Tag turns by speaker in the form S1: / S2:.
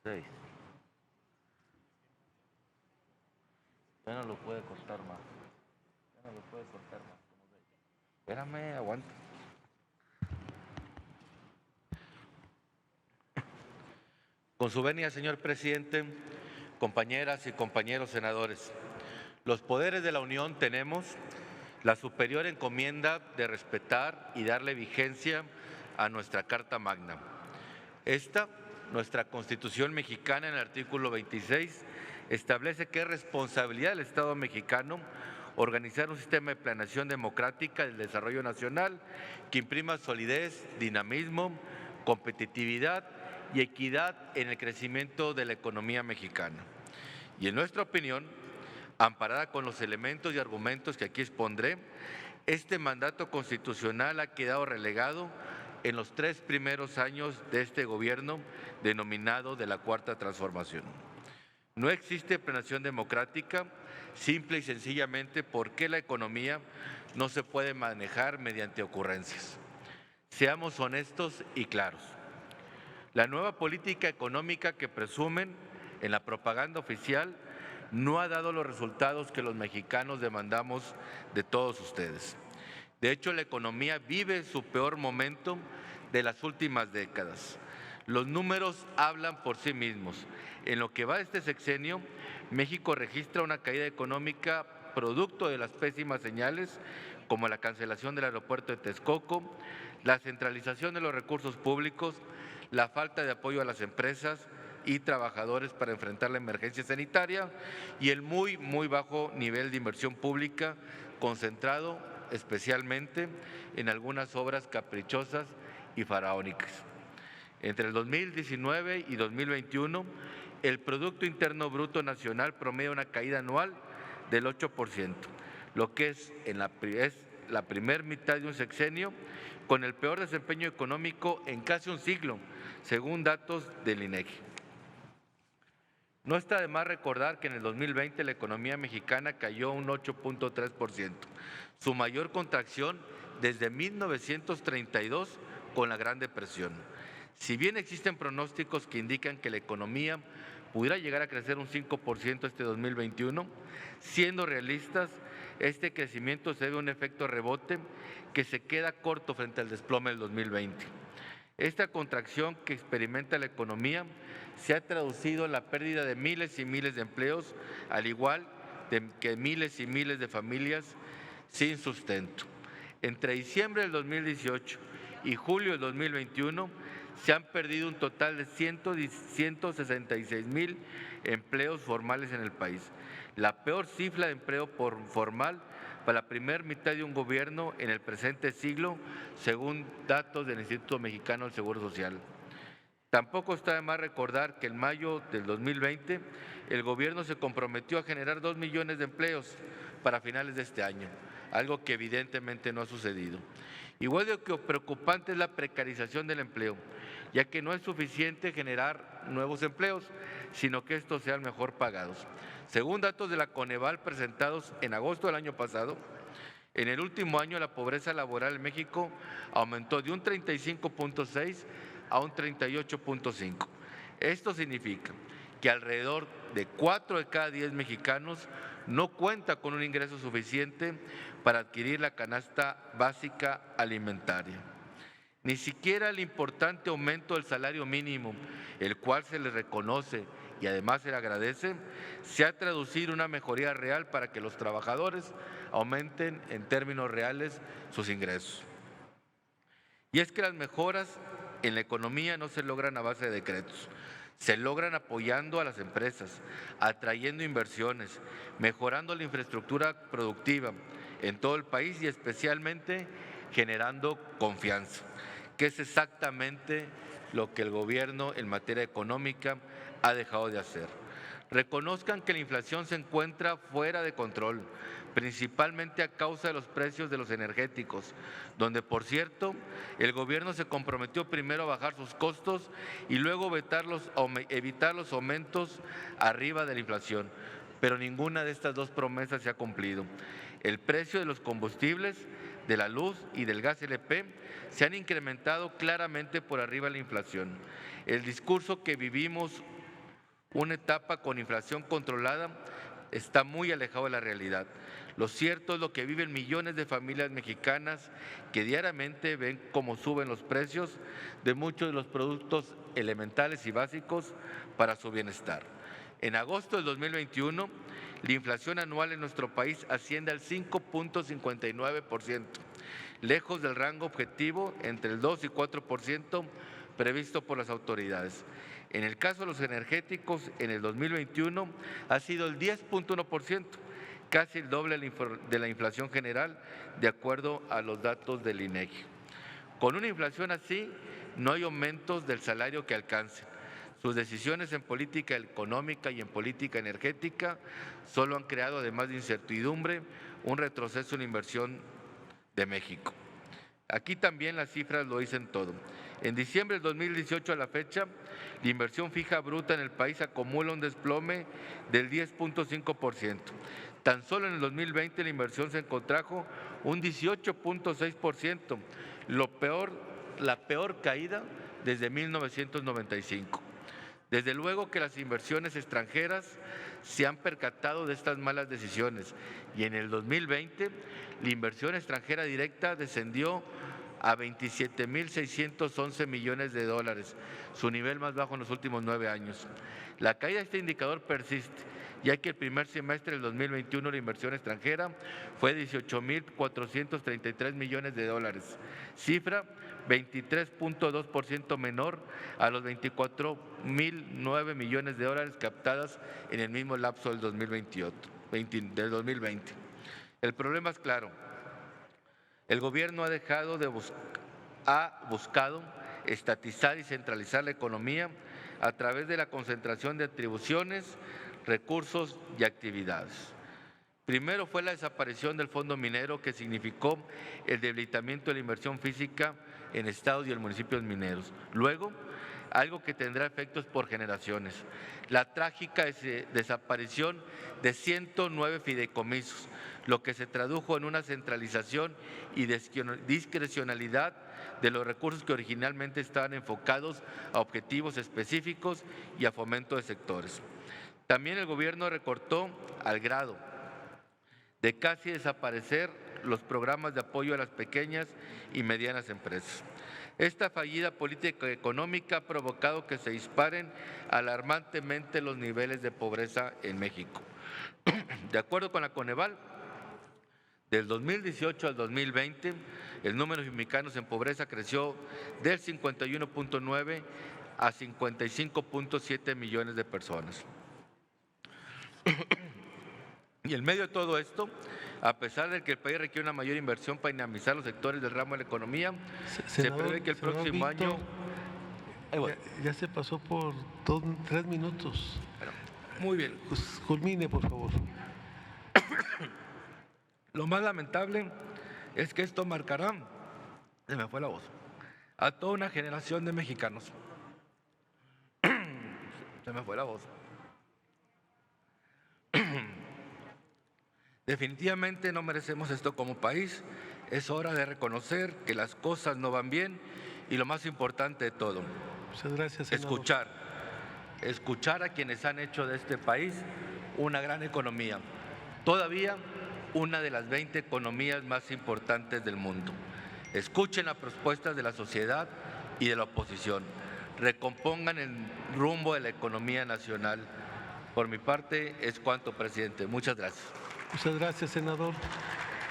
S1: 6. Ya no lo puede cortar más. Ya no lo puede cortar más. Espérame, aguanta. Con su venia, señor presidente, compañeras y compañeros senadores, los poderes de la Unión tenemos la superior encomienda de respetar y darle vigencia a nuestra Carta Magna. Esta, nuestra Constitución mexicana, en el artículo 26, establece que es responsabilidad del Estado mexicano organizar un sistema de planeación democrática del desarrollo nacional que imprima solidez, dinamismo, competitividad y equidad en el crecimiento de la economía mexicana. Y en nuestra opinión, amparada con los elementos y argumentos que aquí expondré, este mandato constitucional ha quedado relegado en los 3 primeros años de este gobierno denominado de la Cuarta Transformación. No existe planeación democrática, simple y sencillamente porque la economía no se puede manejar mediante ocurrencias. Seamos honestos y claros. La nueva política económica que presumen en la propaganda oficial no ha dado los resultados que los mexicanos demandamos de todos ustedes. De hecho, la economía vive su peor momento de las últimas décadas. Los números hablan por sí mismos. En lo que va de este sexenio, México registra una caída económica producto de las pésimas señales, como la cancelación del aeropuerto de Texcoco, la centralización de los recursos públicos, la falta de apoyo a las empresas y trabajadores para enfrentar la emergencia sanitaria y el muy bajo nivel de inversión pública concentrado especialmente en algunas obras caprichosas y faraónicas. Entre el 2019 y 2021, el Producto Interno Bruto Nacional promedia una caída anual del 8%, lo que es la primera mitad de un sexenio con el peor desempeño económico en casi un siglo, según datos del INEGI. No está de más recordar que en el 2020 la economía mexicana cayó un 8.3%, su mayor contracción desde 1932 con la Gran Depresión. Si bien existen pronósticos que indican que la economía pudiera llegar a crecer un 5% este 2021, siendo realistas, este crecimiento se debe a un efecto rebote que se queda corto frente al desplome del 2020. Esta contracción que experimenta la economía se ha traducido en la pérdida de miles y miles de empleos, al igual que miles y miles de familias sin sustento. Entre diciembre del 2018 y julio del 2021 se han perdido un total de 166,000 empleos formales en el país, la peor cifra de empleo formal para la primera mitad de un gobierno en el presente siglo, según datos del Instituto Mexicano del Seguro Social. Tampoco está de más recordar que en mayo del 2020 el gobierno se comprometió a generar 2 millones de empleos para finales de este año, algo que evidentemente no ha sucedido. Igual de que preocupante es la precarización del empleo, ya que no es suficiente generar nuevos empleos, sino que estos sean mejor pagados. Según datos de la Coneval presentados en agosto del año pasado, en el último año la pobreza laboral en México aumentó de un 35.6 a un 38.5. Esto significa que alrededor de 4 de cada 10 mexicanos no cuenta con un ingreso suficiente para adquirir la canasta básica alimentaria. Ni siquiera el importante aumento del salario mínimo, el cual se les reconoce y además se le agradece, se ha traducido en una mejoría real para que los trabajadores aumenten en términos reales sus ingresos. Y es que las mejoras en la economía no se logran a base de decretos, se logran apoyando a las empresas, atrayendo inversiones, mejorando la infraestructura productiva en todo el país y especialmente generando confianza, que es exactamente lo que el gobierno en materia económica ha dejado de hacer. Reconozcan que la inflación se encuentra fuera de control, principalmente a causa de los precios de los energéticos, donde, por cierto, el gobierno se comprometió primero a bajar sus costos y luego evitar los aumentos arriba de la inflación, pero ninguna de estas dos promesas se ha cumplido. El precio de los combustibles, de la luz y del gas LP se han incrementado claramente por arriba de la inflación. El discurso que vivimos una etapa con inflación controlada está muy alejado de la realidad. Lo cierto es lo que viven millones de familias mexicanas que diariamente ven cómo suben los precios de muchos de los productos elementales y básicos para su bienestar. En agosto del 2021, la inflación anual en nuestro país asciende al 5.59%, lejos del rango objetivo entre el 2 y 4% previsto por las autoridades. En el caso de los energéticos, en el 2021 ha sido el 10.1%, casi el doble de la inflación general, de acuerdo a los datos del INEGI. Con una inflación así, no hay aumentos del salario que alcancen. Sus decisiones en política económica y en política energética solo han creado, además de incertidumbre, un retroceso en la inversión de México. Aquí también las cifras lo dicen todo. En diciembre del 2018 a la fecha, la inversión fija bruta en el país acumula un desplome del 10.5%. Tan solo en el 2020 la inversión se contrajo un 18.6%, la peor caída desde 1995. Desde luego que las inversiones extranjeras se han percatado de estas malas decisiones y en el 2020 la inversión extranjera directa descendió a 27.611 millones de dólares, su nivel más bajo en los últimos 9 años. La caída de este indicador persiste, ya que el primer semestre del 2021 la inversión extranjera fue de 18.433 millones de dólares, cifra 23.2% menor a los 24.009 millones de dólares captadas en el mismo lapso del 2020. El problema es claro. El gobierno ha buscado estatizar y centralizar la economía a través de la concentración de atribuciones, recursos y actividades. Primero fue la desaparición del Fondo Minero, que significó el debilitamiento de la inversión física en estados y en municipios mineros. Luego, algo que tendrá efectos por generaciones, la trágica desaparición de 109 fideicomisos, lo que se tradujo en una centralización y discrecionalidad de los recursos que originalmente estaban enfocados a objetivos específicos y a fomento de sectores. También el gobierno recortó al grado de casi desaparecer los programas de apoyo a las pequeñas y medianas empresas. Esta fallida política económica ha provocado que se disparen alarmantemente los niveles de pobreza en México. De acuerdo con la Coneval, del 2018 al 2020, el número de mexicanos en pobreza creció del 51.9 a 55.7 millones de personas. Y en medio de todo esto, a pesar de que el país requiere una mayor inversión para dinamizar los sectores del ramo de la economía, se prevé que el próximo año…
S2: Ya se pasó por 3 minutos.
S1: Bueno, muy bien.
S2: Pues culmine, por favor.
S1: Lo más lamentable es que esto marcará, se me fue la voz, a toda una generación de mexicanos. Se me fue la voz. Definitivamente no merecemos esto como país. Es hora de reconocer que las cosas no van bien y lo más importante de todo,
S2: muchas gracias, senador.
S1: Escuchar a quienes han hecho de este país una gran economía, todavía una de las 20 economías más importantes del mundo. Escuchen las propuestas de la sociedad y de la oposición. Recompongan el rumbo de la economía nacional. Por mi parte es cuanto, presidente. Muchas gracias.
S2: Muchas gracias, senador.